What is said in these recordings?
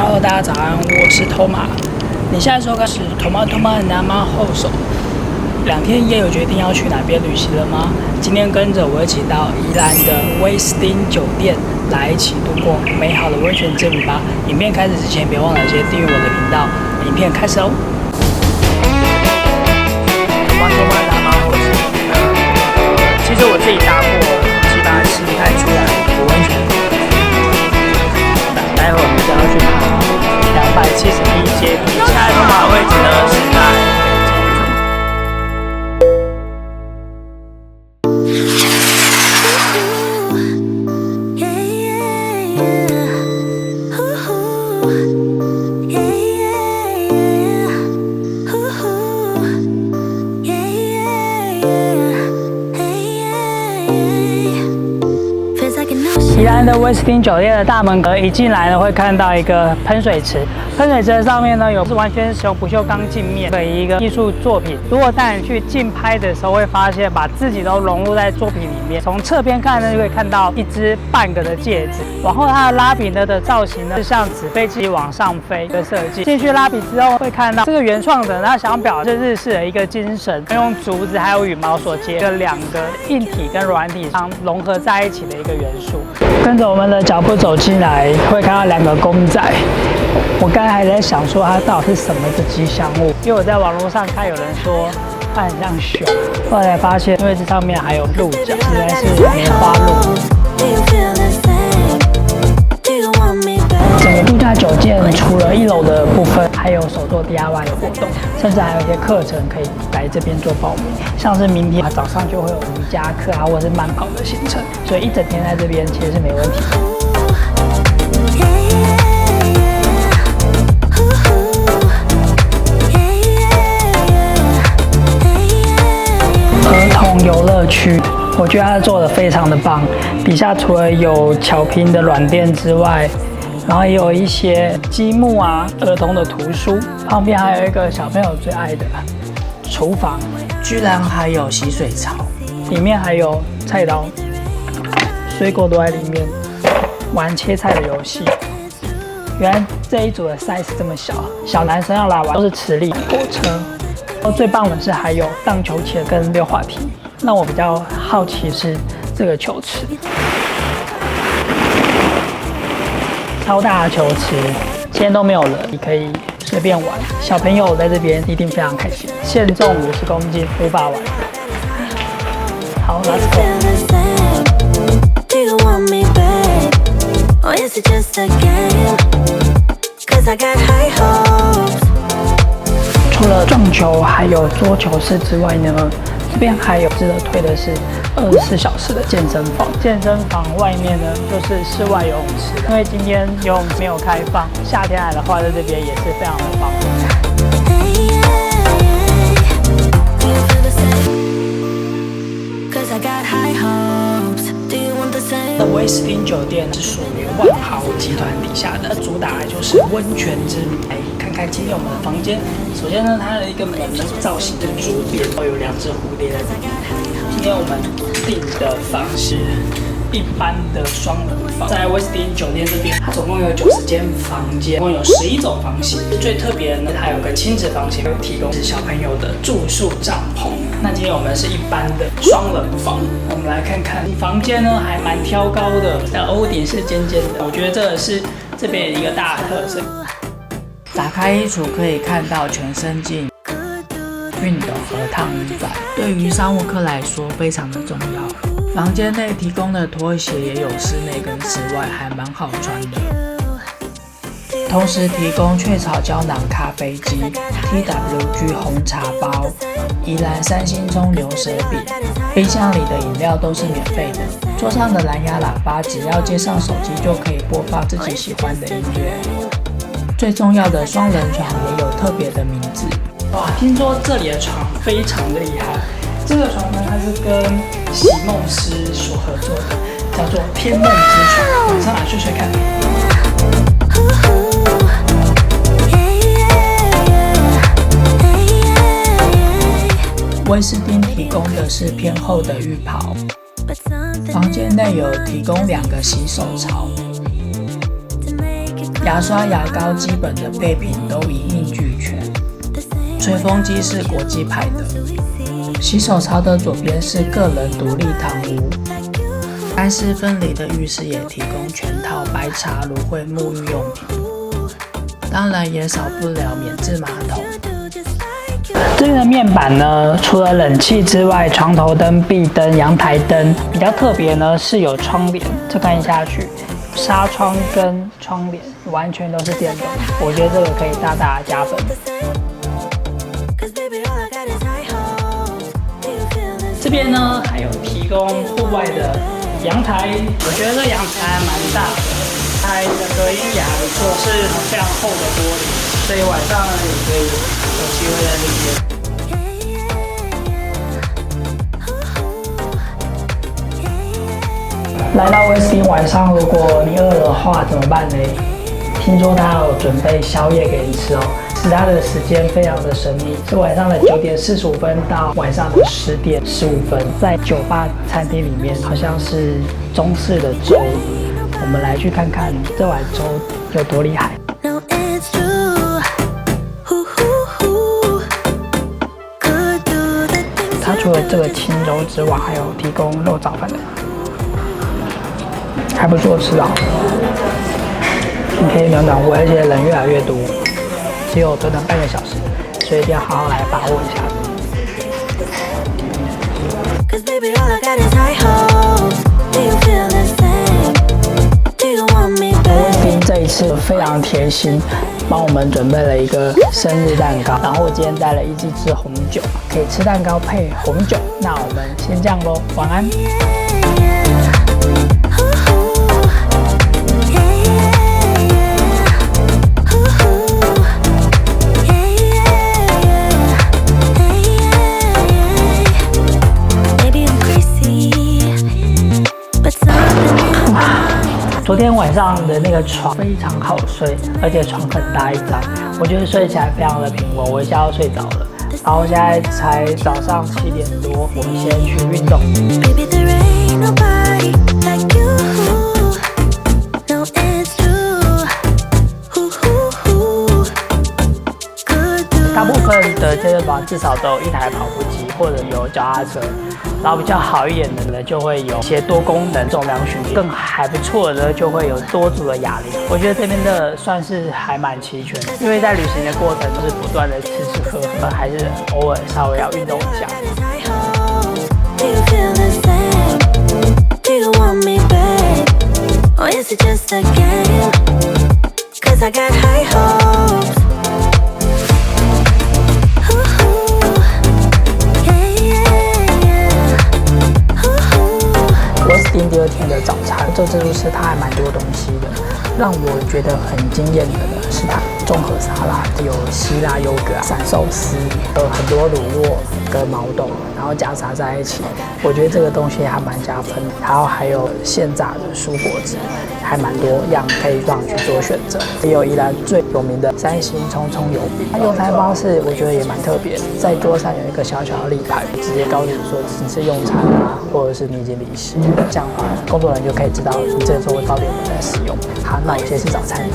Hello， 大家早安，我是头马。你现在收看是头马南妈后手。2天1夜有决定要去哪边旅行了吗？今天跟着我一起到宜兰的威斯汀酒店来一起度过美好的温泉之旅吧。影片开始之前，别忘了先订阅我的频道。影片开始喽。头马南妈后手，其实我自己搭过，基本上吃不太出来有温泉。待会我们就要去爬271阶梯，现在头马的位置呢是在。宜兰的威斯汀酒店的大门口一进来呢，会看到一个喷水池。喷水池的上面呢，是完全使用不锈钢镜面的一个艺术作品。如果带你去竞拍的时候，会发现把自己都融入在作品里面。从侧边看呢，就可以看到一只半个的戒指。往后它的拉比呢的造型呢，是像纸飞机往上飞的设计。进去拉比之后，会看到这个原创者他想表现日式的一个精神，用竹子还有羽毛所结的2个硬体跟软体相融合在一起的一个元素。跟着我们的脚步走进来，会看到2个公仔。我刚才还在想说它到底是什么的吉祥物，因为我在网络上看有人说它很像熊，后来发现因为这上面还有鹿角，原来是梅花鹿。整个度假酒店除了1楼的部分，还有手做 DIY 的活动，甚至还有一些课程可以来这边做报名，像是明天早上就会有瑜伽课啊，或者是慢跑的行程，所以一整天在这边其实是没问题的。儿童游乐区，我觉得它做的非常的棒。底下除了有巧拼的软垫之外，然后也有一些积木啊、儿童的图书，旁边还有一个小朋友最爱的厨房，居然还有洗水槽，里面还有菜刀，水果都在里面，玩切菜的游戏。原来这一组的 size 这么小，小男生要来玩都是磁力火车。最棒的是还有荡秋千跟溜滑梯。那我比较好奇是这个球池，超大的球池，今天都没有人，你可以随便玩。小朋友在这边一定非常开心，限重50公斤，无法玩。好 ，Let's go。除了撞球还有桌球室之外呢，这边还有值得推的是24小时的健身房。健身房外面呢就是室外游泳池，因为今天游泳池没有开放，夏天来的话在这边也是非常的方便。威斯汀酒店是属于万豪集团底下的，主打的就是温泉之旅。来看看今天我们的房间。首先呢，它的一个门的造型是竹编，然后有2只蝴蝶在这边。今天我们订的房是一般的双人房，在威斯汀酒店这边，它总共有90间房间，共有11种房型。最特别的呢，它有个亲子房型，提供是小朋友的住宿帐篷。那今天我们是一般的双人房，我们来看看房间呢，还蛮挑高的，但屋顶是尖尖的，我觉得这个是这边的一个大特色。打开衣橱可以看到全身镜、熨斗和烫衣板，对于商务客来说非常的重要。房间内提供的拖鞋也有室内跟室外，还蛮好穿的。同时提供雀巢胶囊咖啡机、TWG 红茶包、宜兰3星葱牛舌饼，冰箱里的饮料都是免费的。桌上的蓝牙喇叭只要接上手机就可以播放自己喜欢的音乐。最重要的双人床也有特别的名字。哇，听说这里的床非常的厉害。这个床呢，它是跟席梦思所合作的，叫做天梦之床。晚上来睡睡看。威斯汀提供的是偏厚的浴袍，房间内有提供2个洗手槽，牙刷、牙膏基本的备品都一应俱全。吹风机是国际牌的。洗手槽的左边是个人独立汤屋，干湿分离的浴室也提供全套白茶、芦荟、沐浴用品，当然也少不了免治马桶。这边的面板呢，除了冷气之外，床头灯、壁灯、阳台灯比较特别呢，是有窗帘，这看下去，纱窗跟窗帘完全都是电动，我觉得这个可以大大加分。这边呢还有提供户外的阳台，我觉得这阳台还蛮大的，它的隔音也还不错，是非常厚的玻璃，所以晚上也可以有机会在这边。来到威斯汀晚上，如果你饿的话怎么办呢？听说他有准备宵夜给你吃哦。其他的时间非常的神秘，是晚上的9点45分到晚上的10点15分，在酒吧餐厅里面，好像是中式的粥。我们来去看看这碗粥有多厉害。它除了这个清粥之外，还有提供肉燥饭的，还不错吃啊。你可以暖暖胃，而且人越来越多。只有短短半个小时，所以一定要好好来把握一下。威斯汀这一次非常贴心，帮我们准备了一个生日蛋糕，然后我今天带了1支红酒，可以吃蛋糕配红酒。那我们先这样咯，晚安。昨天晚上的那个床非常好睡，而且床很大一张，我觉得睡起来非常的平稳，我一下要睡着了。然后现在才早上7点多，我们先去运动。大部分的健身房至少都有1台跑步机，或者有脚踏车。然后比较好一点的呢，就会有一些多功能重量训练，更还不错的呢，就会有多组的哑铃。我觉得这边的算是还蛮齐全的，因为在旅行的过程都是不断的吃吃喝喝，还是偶尔稍微要运动一下。威斯汀第2天的早餐，这自助式它还蛮多东西的，让我觉得很惊艳的呢是它综合沙拉，有希腊优格、散寿司，有很多乳酪跟毛豆，然后夹杂在一起，我觉得这个东西还蛮加分的。然后还有现榨的蔬果汁，还蛮多样可以让你去做选择。也有宜兰最有名的3星葱葱油饼，它用餐方式我觉得也蛮特别，在桌上有一个小小的立牌，直接告诉你说你是用餐啊，或者是你已经离席，这样的话工作人员就可以知道你这个座位到底有没有在使用。好，那我们先吃早餐。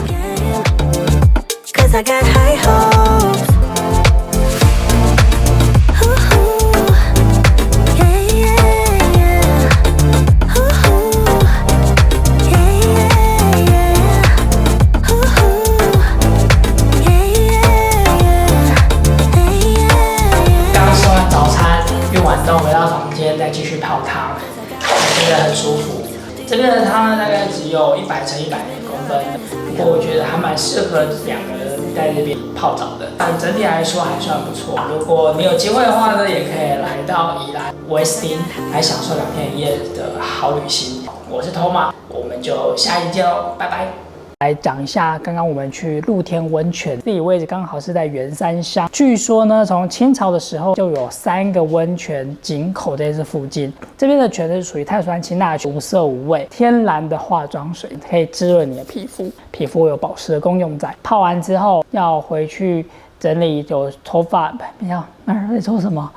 再继续泡汤，我觉得很舒服。这边的汤呢，大概只有100乘100公分，不过我觉得还蛮适合2个人在这边泡澡的。但整体来说还算不错。如果你有机会的话呢，也可以来到宜兰威斯汀来享受2天1夜的好旅行。我是 Thomas， 我们就下一集见喽，拜拜。来讲一下，刚刚我们去露天温泉，地理位置刚好是在圆山乡。据说呢，从清朝的时候就有3个温泉井口在这附近。这边的泉是属于碳酸氢钠泉，无色无味，天然的化妆水，可以滋润你的皮肤，皮肤有保湿的功用在。泡完之后要回去整理有头发，要在做什么？